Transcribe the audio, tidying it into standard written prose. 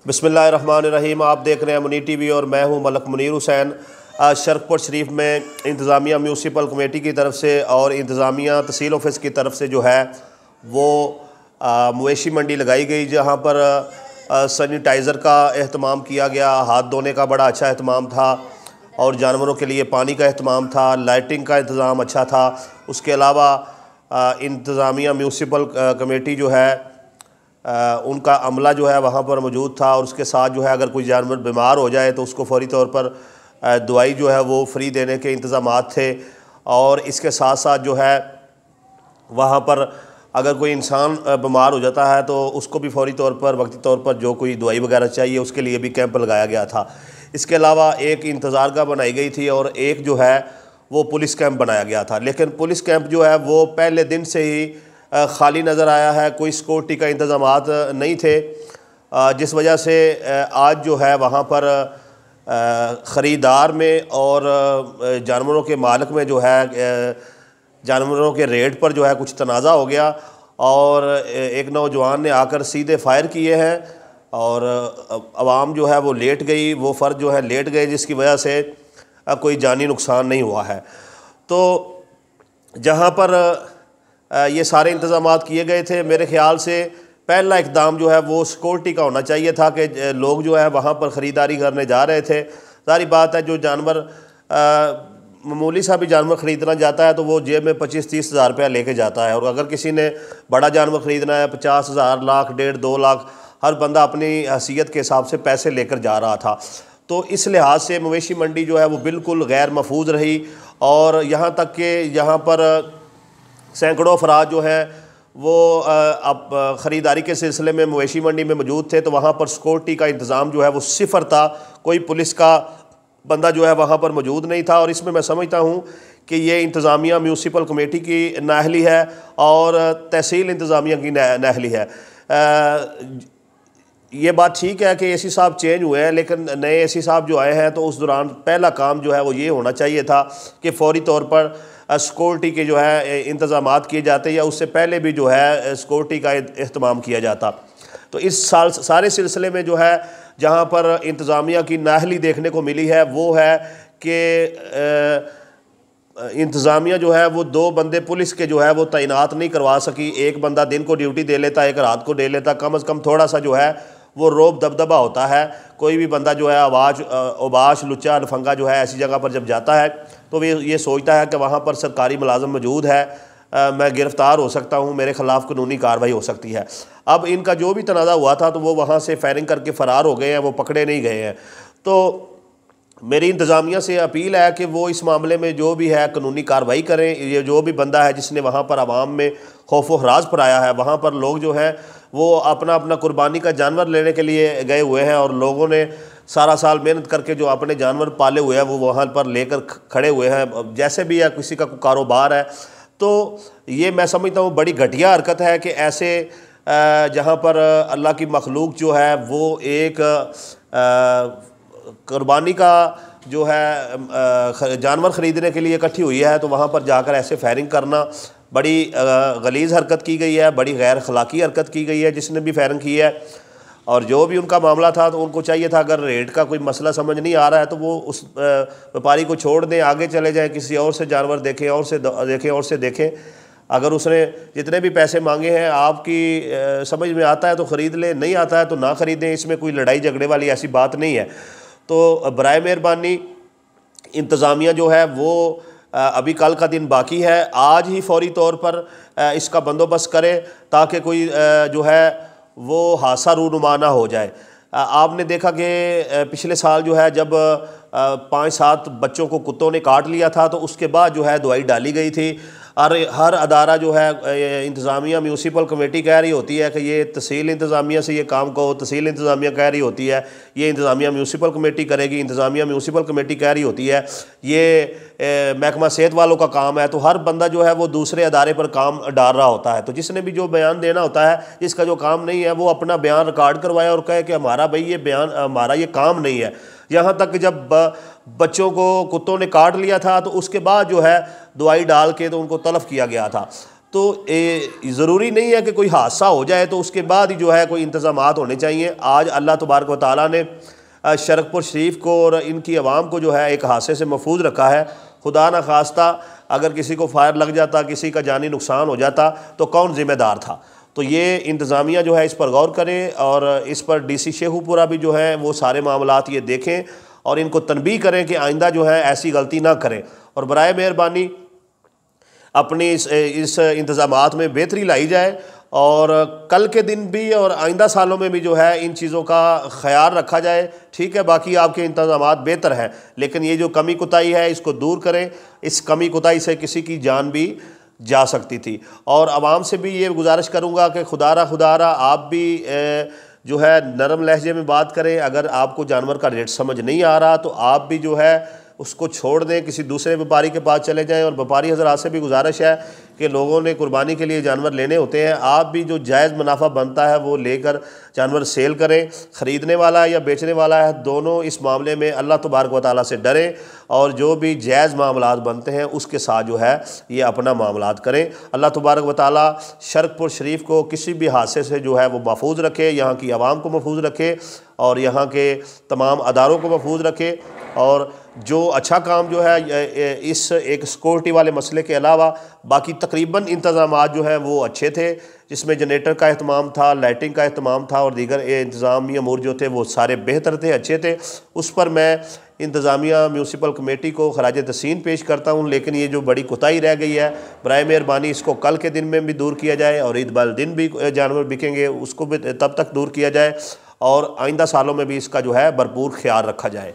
बिस्मिल्लाहिर्रहमानिर्रहीम। आप देख रहे हैं मुनीर टीवी और मैं हूं मलक मुनीर हुसैन। आज शरकपुर शरीफ में इंतज़ामिया म्यूनसिपल कमेटी की तरफ से और इंतज़ामिया तहसील ऑफिस की तरफ से जो है वो मवेशी मंडी लगाई गई, जहां पर सैनिटाइज़र का एहतमाम किया गया, हाथ धोने का बड़ा अच्छा एहतमाम था और जानवरों के लिए पानी का एहतमाम था, लाइटिंग का इंतज़ाम अच्छा था। उसके अलावा इंतज़ामिया म्यूनसिपल कमेटी जो है उनका अमला जो है वहाँ पर मौजूद था और उसके साथ जो है अगर कोई जानवर बीमार हो जाए तो उसको फौरी तौर पर दवाई जो है वो फ्री देने के इंतज़ामात थे। और इसके साथ साथ जो है वहाँ पर अगर कोई इंसान बीमार हो जाता है तो उसको भी फौरी तौर पर वक्ती तौर पर जो कोई दवाई वगैरह चाहिए उसके लिए भी कैंप लगाया गया था। इसके अलावा एक इंतज़ारगाह बनाई गई थी और एक जो है वो पुलिस कैंप बनाया गया था। लेकिन पुलिस कैंप जो है वो पहले दिन से ही खाली नज़र आया है, कोई सिक्योरिटी का इंतज़ामात नहीं थे, जिस वजह से आज जो है वहाँ पर ख़रीदार में और जानवरों के मालिक में जो है जानवरों के रेट पर जो है कुछ तनाज़ा हो गया और एक नौजवान ने आकर सीधे फायर किए हैं और आवाम जो है वो लेट गई, वो फ़र्द जो है लेट गए, जिसकी वजह से कोई जानी नुकसान नहीं हुआ है। तो जहाँ पर ये सारे इंतज़ामात किए गए थे, मेरे ख़्याल से पहला इक़दाम जो है वो सिक्योरिटी का होना चाहिए था कि लोग जो है वहाँ पर ख़रीदारी करने जा रहे थे। सारी बात है, जो जानवर मामूली सा भी जानवर ख़रीदना जाता है तो वो जेब में 25-30 हज़ार रुपया लेके जाता है, और अगर किसी ने बड़ा जानवर ख़रीदना है 50,000, लाख, 1.5-2 लाख, हर बंदा अपनी हैसियत के हिसाब से पैसे लेकर जा रहा था। तो इस लिहाज से मवेशी मंडी जो है वो बिल्कुल गैर महफूज रही और यहाँ तक कि यहाँ पर सैकड़ों अफराद जो हैं वो अब ख़रीदारी के सिलसिले में मवेशी मंडी में मौजूद थे, तो वहाँ पर सिक्योरिटी का इंतज़ाम जो है वो सिफ़र था, कोई पुलिस का बंदा जो है वहाँ पर मौजूद नहीं था। और इसमें मैं समझता हूँ कि ये इंतज़ामिया म्यूनसिपल कमेटी की नाअहली है और तहसील इंतज़ामिया की नाअहली है। ये बात ठीक है कि एसी साहब चेंज हुए हैं, लेकिन नए एसी साहब जो आए हैं तो उस दौरान पहला काम जो है वो ये होना चाहिए था कि फ़ौरी तौर पर सिक्योरिटी के जो है इंतज़ामात किए जाते या उससे पहले भी जो है सिक्योरिटी का एहतमाम किया जाता। तो इस साल सारे सिलसिले में जो है जहाँ पर इंतज़ामिया की नाअहली देखने को मिली है वो है कि इंतज़ामिया जो है वो 2 बंदे पुलिस के जो है वो तैनात नहीं करवा सकी। एक बंदा दिन को ड्यूटी दे लेता, एक रात को दे लेता। कम अज़ कम थोड़ा सा जो है वो रोब दबदबा होता है। कोई भी बंदा जो है अबाश लुच्चा लफंगा जो है ऐसी जगह पर जब जाता है तो वे ये सोचता है कि वहाँ पर सरकारी मुलाजम मौजूद है, मैं गिरफ़्तार हो सकता हूँ, मेरे ख़िलाफ़ कानूनी कार्रवाई हो सकती है। अब इनका जो भी तनाज़ा हुआ था तो वो वहाँ से फायरिंग करके फ़रार हो गए हैं, वो पकड़े नहीं गए हैं। तो मेरी इंतज़ामिया से अपील है कि वो इस मामले में जो भी है कानूनी कार्रवाई करें। ये जो भी बंदा है जिसने वहाँ पर आवाम में खौफ व हराज फराया है, वहाँ पर लोग जो हैं वो अपना अपना कुर्बानी का जानवर लेने के लिए गए हुए हैं और लोगों ने सारा साल मेहनत करके जो अपने जानवर पाले हुए हैं वो वहाँ पर लेकर खड़े हुए हैं, जैसे भी है किसी का कारोबार है। तो ये मैं समझता हूँ बड़ी घटिया हरकत है कि ऐसे जहाँ पर अल्लाह की मखलूक जो है वो एक कुर्बानी का जो है जानवर ख़रीदने के लिए इकट्ठी हुई है, तो वहाँ पर जाकर ऐसे फायरिंग करना बड़ी गलीज़ हरकत की गई है, बड़ी गैर अखलाकी हरकत की गई है जिसने भी फायरिंग की है। और जो भी उनका मामला था तो उनको चाहिए था, अगर रेट का कोई मसला समझ नहीं आ रहा है तो वो उस व्यापारी को छोड़ दें, आगे चले जाएं, किसी और से जानवर देखें और से देखें। अगर उसने जितने भी पैसे मांगे हैं आपकी समझ में आता है तो ख़रीद लें, नहीं आता है तो ना ख़रीदें। इसमें कोई लड़ाई झगड़े वाली ऐसी बात नहीं है। तो बराए मेहरबानी इंतज़ामिया जो है वो अभी कल का दिन बाकी है, आज ही फौरी तौर पर इसका बंदोबस्त करें ताकि कोई जो है वो हादसा रूनुमा ना हो जाए। आपने देखा कि पिछले साल जो है जब 5-7 बच्चों को कुत्तों ने काट लिया था तो उसके बाद जो है दवाई डाली गई थी। और हर अदारा जो है इंतज़ामिया म्यूनसिपल कमेटी कह रही होती है कि ये तहसील इंतज़ामिया से ये काम कहो, तहसील इंतज़ामिया कह रही होती है ये इंतज़ामिया म्यूनसिपल कमेटी करेगी, इंतज़ामिया म्यूनसिपल कमेटी कह रही होती है ये महकमा सेहत वालों का काम है। तो हर बंदा जो है वो दूसरे अदारे पर काम डाल रहा होता है। तो जिसने भी जो बयान देना होता है, जिसका जो काम नहीं है वो अपना बयान रिकॉर्ड करवाए और कहे कि हमारा भाई ये बयान हमारा ये काम नहीं है। यहाँ तक जब बच्चों को कुत्तों ने काट लिया था तो उसके बाद जो है दवाई डाल के तो उनको तलब किया गया था। तो ज़रूरी नहीं है कि कोई हादसा हो जाए तो उसके बाद ही जो है कोई इंतज़ामात होने चाहिए। आज अल्लाह तबारक व तआला ने शरकपुर शरीफ को और इनकी आवाम को जो है एक हादसे से महफूज रखा है। खुदा न खास्ता अगर किसी को फायर लग जाता, किसी का जानी नुकसान हो जाता तो कौन ज़िम्मेदार था। तो ये इंतज़ामिया जो है इस पर गौर करें और इस पर DC शेखुपुरा भी जो है वो सारे मामलात ये देखें और इनको तनबीह करें कि आइंदा जो है ऐसी गलती ना करें और बराए मेहरबानी अपनी इस इंतज़ामात में बेहतरी लाई जाए और कल के दिन भी और आइंदा सालों में भी जो है इन चीज़ों का ख्याल रखा जाए। ठीक है, बाकी आपके इंतज़ामात बेहतर हैं, लेकिन ये जो कमी कोताही है इसको दूर करें। इस कमी कोताही से किसी की जान भी जा सकती थी। और आवाम से भी ये गुजारिश करूँगा कि खुदारा आप भी जो है नरम लहजे में बात करें। अगर आपको जानवर का रेट समझ नहीं आ रहा तो आप भी जो है उसको छोड़ दें, किसी दूसरे व्यापारी के पास चले जाएं। और व्यापारी हज़रात से भी गुजारिश है कि लोगों ने कुर्बानी के लिए जानवर लेने होते हैं, आप भी जो जायज़ मुनाफा बनता है वो लेकर जानवर सेल करें। ख़रीदने वाला या बेचने वाला है, दोनों इस मामले में अल्लाह तबारक व तआला से डरें और जो भी जायज़ मामलात बनते हैं उसके साथ जो है ये अपना मामलात करें। अल्लाह तबारक व तआला शरकपुर शरीफ को किसी भी हादसे से जो है वो महफूज रखे, यहाँ की आवाम को महफूज रखे और यहाँ के तमाम अदारों को महफूज रखे। और जो अच्छा काम जो है इस एक सिक्योरिटी वाले मसले के अलावा बाकी तकरीबन इंतज़ामात जो हैं वो अच्छे थे, जिसमें जनरेटर का अहतमाम था, लाइटिंग का अहतमाम था और दीगर इंतज़ामी अमूर जो थे वो सारे बेहतर थे, अच्छे थे। उस पर मैं इंतज़ामिया म्यूनसिपल कमेटी को खराज तहसीन पेश करता हूँ। लेकिन ये जो बड़ी कोताही रह गई है, बराए मेहरबानी इसको कल के दिन में भी दूर किया जाए और ईद वाले दिन भी जानवर बिकेंगे उसको भी तब तक दूर किया जाए और आइंदा सालों में भी इसका जो है भरपूर ख्याल रखा जाए।